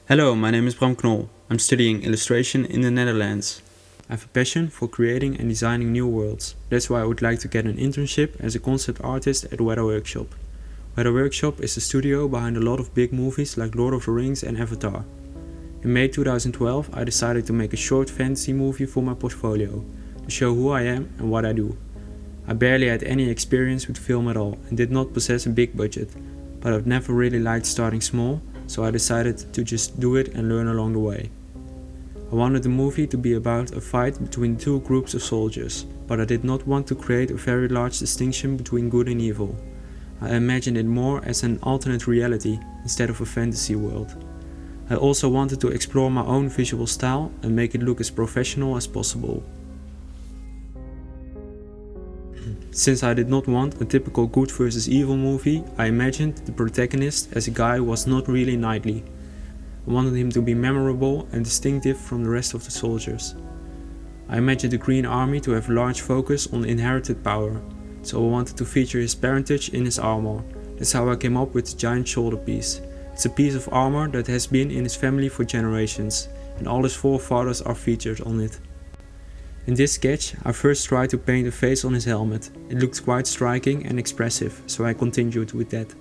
Hello, my name is Bram Knol. I'm studying illustration in the Netherlands. I have a passion for creating and designing new worlds. That's why I would like to get an internship as a concept artist at Weather Workshop. Weather Workshop is the studio behind a lot of big movies like Lord of the Rings and Avatar. In May 2012, I decided to make a short fantasy movie for my portfolio, to show who I am and what I do. I barely had any experience with film at all and did not possess a big budget, but I've never really liked starting small, so I decided to just do it and learn along the way. I wanted the movie to be about a fight between two groups of soldiers, but I did not want to create a very large distinction between good and evil. I imagined it more as an alternate reality instead of a fantasy world. I also wanted to explore my own visual style and make it look as professional as possible. Since I did not want a typical good versus evil movie, I imagined the protagonist as a guy who was not really knightly. I wanted him to be memorable and distinctive from the rest of the soldiers. I imagined the Green Army to have large focus on inherited power, so I wanted to feature his parentage in his armor. That's how I came up with the giant shoulder piece. It's a piece of armor that has been in his family for generations, and all his forefathers are featured on it. In this sketch, I first tried to paint a face on his helmet. It looked quite striking and expressive, so I continued with that.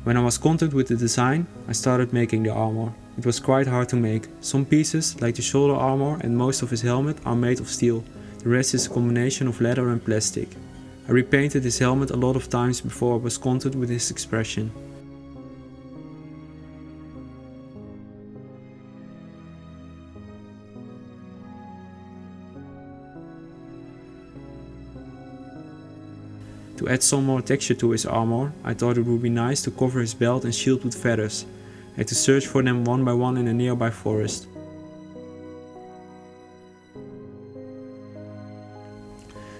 When I was content with the design, I started making the armor. It was quite hard to make. Some pieces, like the shoulder armor and most of his helmet, are made of steel. The rest is a combination of leather and plastic. I repainted his helmet a lot of times before I was content with his expression. To add some more texture to his armor, I thought it would be nice to cover his belt and shield with feathers. I had to search for them one by one in a nearby forest.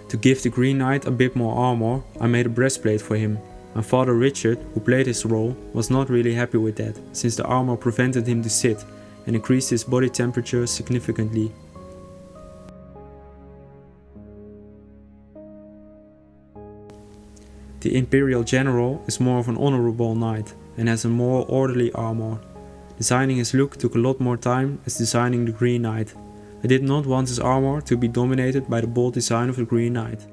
To give the Green Knight a bit more armor, I made a breastplate for him. My father Richard, who played his role, was not really happy with that, since the armor prevented him to sit and increased his body temperature significantly. The Imperial General is more of an honorable knight and has a more orderly armor. Designing his look took a lot more time as designing the Green Knight. I did not want his armor to be dominated by the bold design of the Green Knight.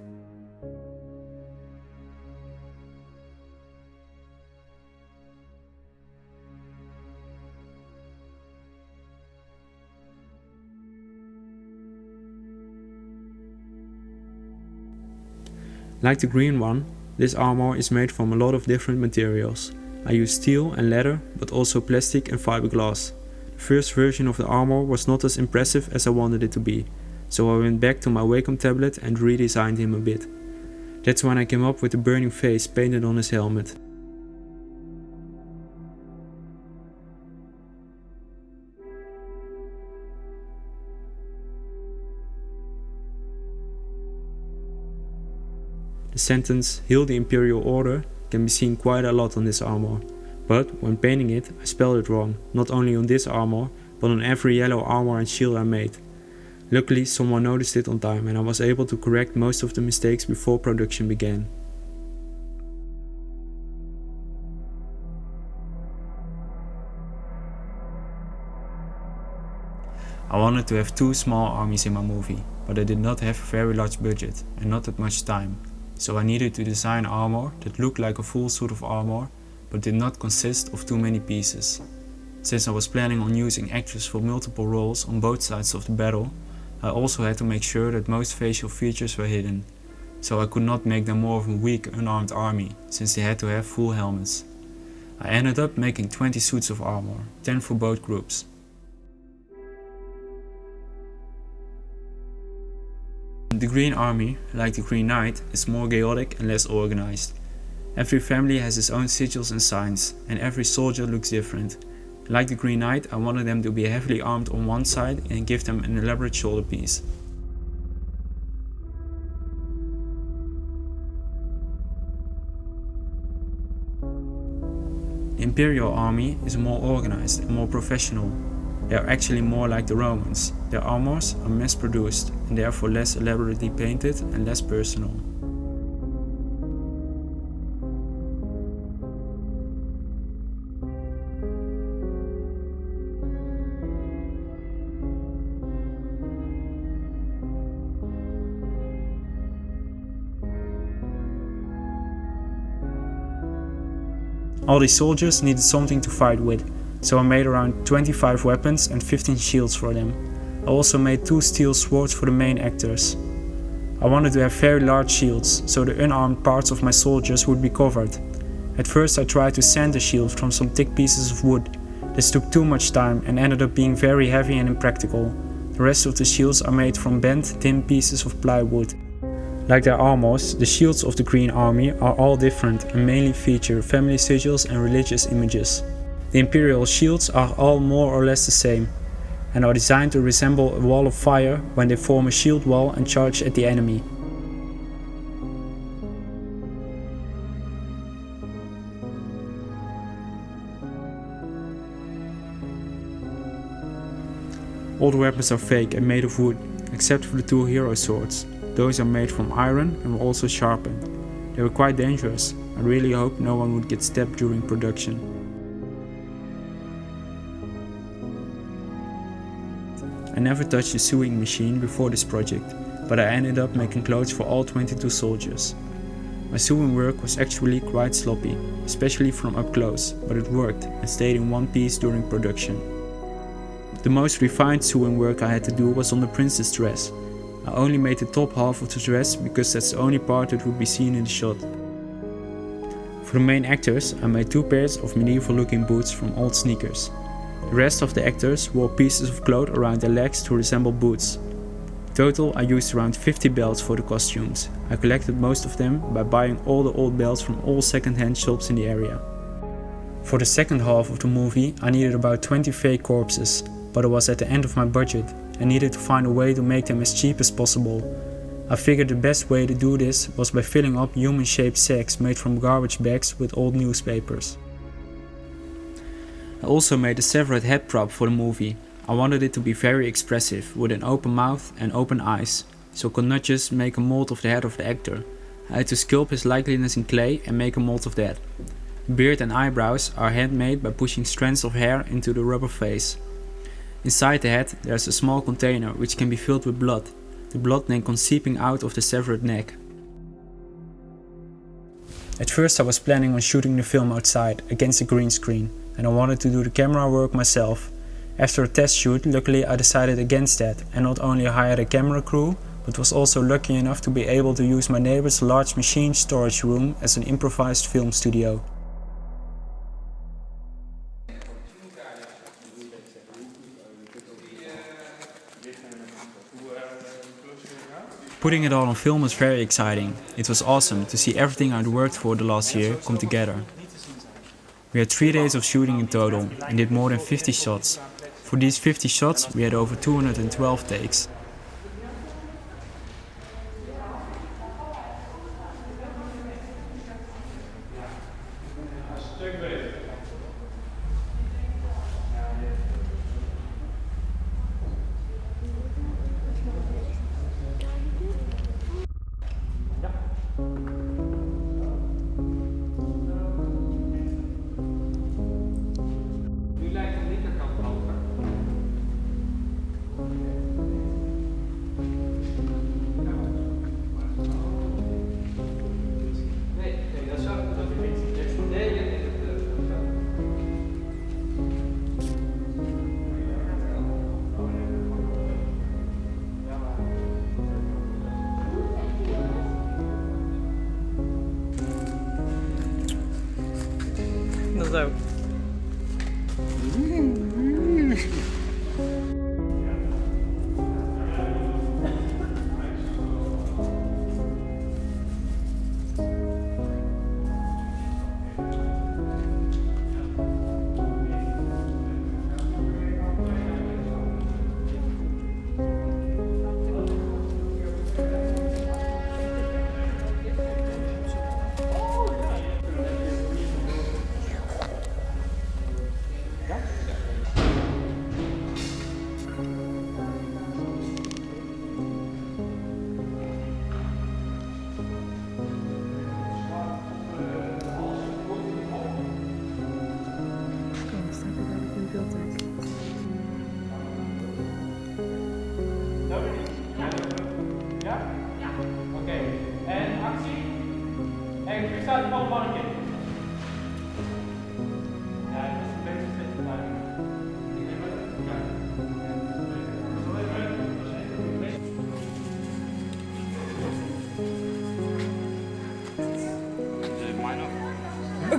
Like the green one, this armor is made from a lot of different materials. I used steel and leather, but also plastic and fiberglass. The first version of the armor was not as impressive as I wanted it to be, so I went back to my Wacom tablet and redesigned him a bit. That's when I came up with the burning face painted on his helmet. The sentence "Hail the Imperial Order" can be seen quite a lot on this armor, but when painting it I spelled it wrong, not only on this armor, but on every yellow armor and shield I made. Luckily someone noticed it on time and I was able to correct most of the mistakes before production began. I wanted to have two small armies in my movie, but I did not have a very large budget and not that much time. So I needed to design armor that looked like a full suit of armor, but did not consist of too many pieces. Since I was planning on using actors for multiple roles on both sides of the battle, I also had to make sure that most facial features were hidden, so I could not make them more of a weak unarmed army, since they had to have full helmets. I ended up making 20 suits of armor, 10 for both groups. The Green Army, like the Green Knight, is more chaotic and less organized. Every family has its own sigils and signs, and every soldier looks different. Like the Green Knight, I wanted them to be heavily armed on one side and give them an elaborate shoulder piece. The Imperial Army is more organized and more professional. They are actually more like the Romans. Their armors are mass-produced and therefore less elaborately painted and less personal. All these soldiers needed something to fight with, so I made around 25 weapons and 15 shields for them. I also made 2 steel swords for the main actors. I wanted to have very large shields, so the unarmed parts of my soldiers would be covered. At first I tried to sand the shield from some thick pieces of wood. This took too much time and ended up being very heavy and impractical. The rest of the shields are made from bent, thin pieces of plywood. Like their armors, the shields of the Green Army are all different and mainly feature family sigils and religious images. The imperial shields are all more or less the same, and are designed to resemble a wall of fire when they form a shield wall and charge at the enemy. All the weapons are fake and made of wood, except for the 2 hero swords. Those are made from iron and were also sharpened. They were quite dangerous. I really hoped no one would get stabbed during production. I never touched a sewing machine before this project, but I ended up making clothes for all 22 soldiers. My sewing work was actually quite sloppy, especially from up close, but it worked and stayed in one piece during production. The most refined sewing work I had to do was on the princess dress. I only made the top half of the dress because that's the only part that would be seen in the shot. For the main actors, I made 2 pairs of medieval looking boots from old sneakers. The rest of the actors wore pieces of cloth around their legs to resemble boots. In total, I used around 50 belts for the costumes. I collected most of them by buying all the old belts from all second-hand shops in the area. For the second half of the movie, I needed about 20 fake corpses, but it was at the end of my budget. I needed to find a way to make them as cheap as possible. I figured the best way to do this was by filling up human-shaped sacks made from garbage bags with old newspapers. I also made a severed head prop for the movie. I wanted it to be very expressive, with an open mouth and open eyes, so I could not just make a mold of the head of the actor. I had to sculpt his likeness in clay and make a mold of that. Beard and eyebrows are handmade by pushing strands of hair into the rubber face. Inside the head there is a small container which can be filled with blood. The blood then comes seeping out of the severed neck. At first I was planning on shooting the film outside, against a green screen, and I wanted to do the camera work myself. After a test shoot, luckily I decided against that, and not only hired a camera crew, but was also lucky enough to be able to use my neighbor's large machine storage room as an improvised film studio. Putting it all on film was very exciting. It was awesome to see everything I'd worked for the last year come together. We had 3 days of shooting in total and did more than 50 shots. For these 50 shots we had over 212 takes.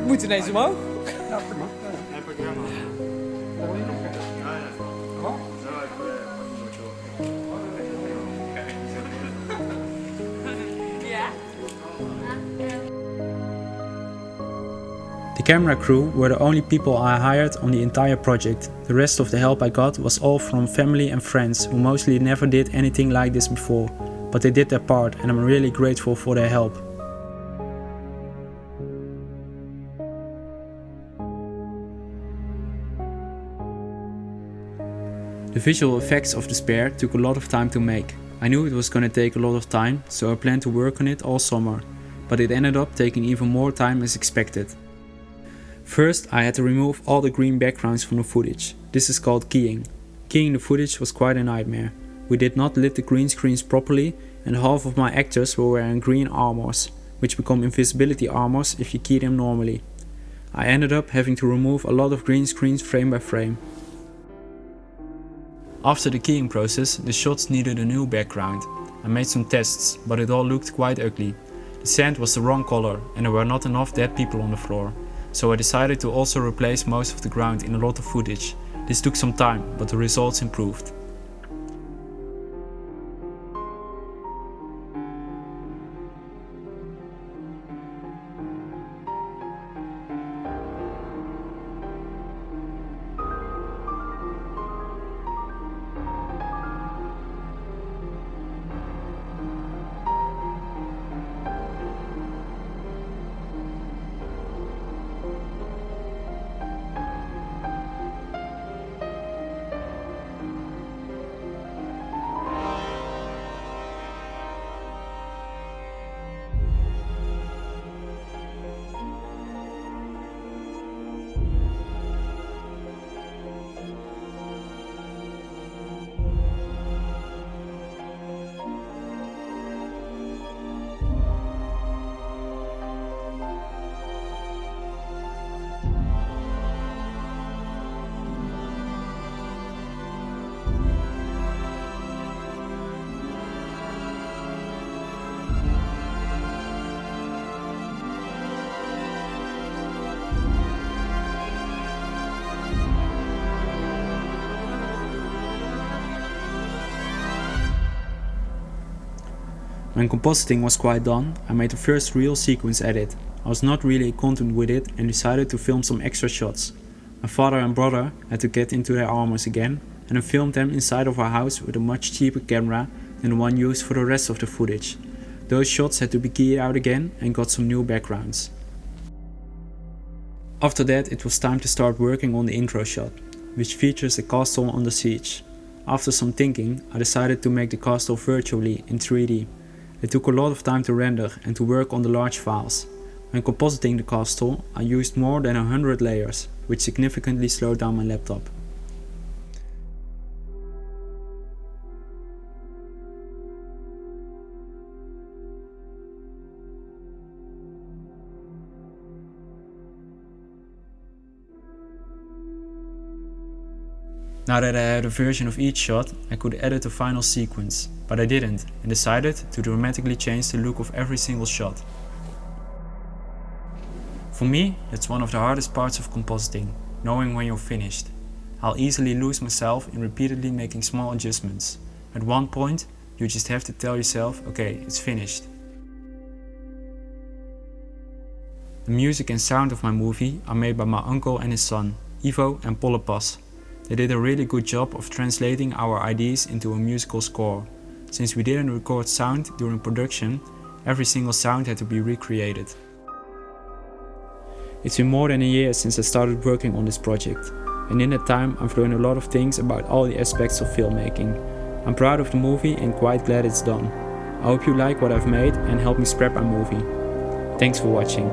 Moet ineens omhoog. Ja, prima. Heb ik wel nog. Wil je nog verder? Ja, ja. Oh? Zo, ik pak hem nooit door. Ja. The camera crew were the only people I hired on the entire project. The rest of the help I got was all from family and friends who mostly never did anything like this before, but they did their part and I'm really grateful for their help. The visual effects of the spare took a lot of time to make. I knew it was gonna take a lot of time, so I planned to work on it all summer, but it ended up taking even more time as expected. First, I had to remove all the green backgrounds from the footage. This is called keying. Keying the footage was quite a nightmare. We did not lit the green screens properly and half of my actors were wearing green armors, which become invisibility armors if you key them normally. I ended up having to remove a lot of green screens frame by frame. After the keying process, the shots needed a new background. I made some tests, but it all looked quite ugly. The sand was the wrong color and there were not enough dead people on the floor. So I decided to also replace most of the ground in a lot of footage. This took some time, but the results improved. When compositing was quite done, I made the first real sequence edit. I was not really content with it and decided to film some extra shots. My father and brother had to get into their armors again and I filmed them inside of our house with a much cheaper camera than the one used for the rest of the footage. Those shots had to be keyed out again and got some new backgrounds. After that it was time to start working on the intro shot, which features the castle under siege. After some thinking, I decided to make the castle virtually in 3D. It took a lot of time to render and to work on the large files. When compositing the castle, I used more than 100 layers, which significantly slowed down my laptop. Now that I had a version of each shot, I could edit the final sequence, but I didn't and decided to dramatically change the look of every single shot. For me, that's one of the hardest parts of compositing, knowing when you're finished. I'll easily lose myself in repeatedly making small adjustments. At one point, you just have to tell yourself, okay, it's finished. The music and sound of my movie are made by my uncle and his son, Ivo and Pollepas. They did a really good job of translating our ideas into a musical score. Since we didn't record sound during production, every single sound had to be recreated. It's been more than a year since I started working on this project, and in that time I've learned a lot of things about all the aspects of filmmaking. I'm proud of the movie and quite glad it's done. I hope you like what I've made and help me spread my movie. Thanks for watching.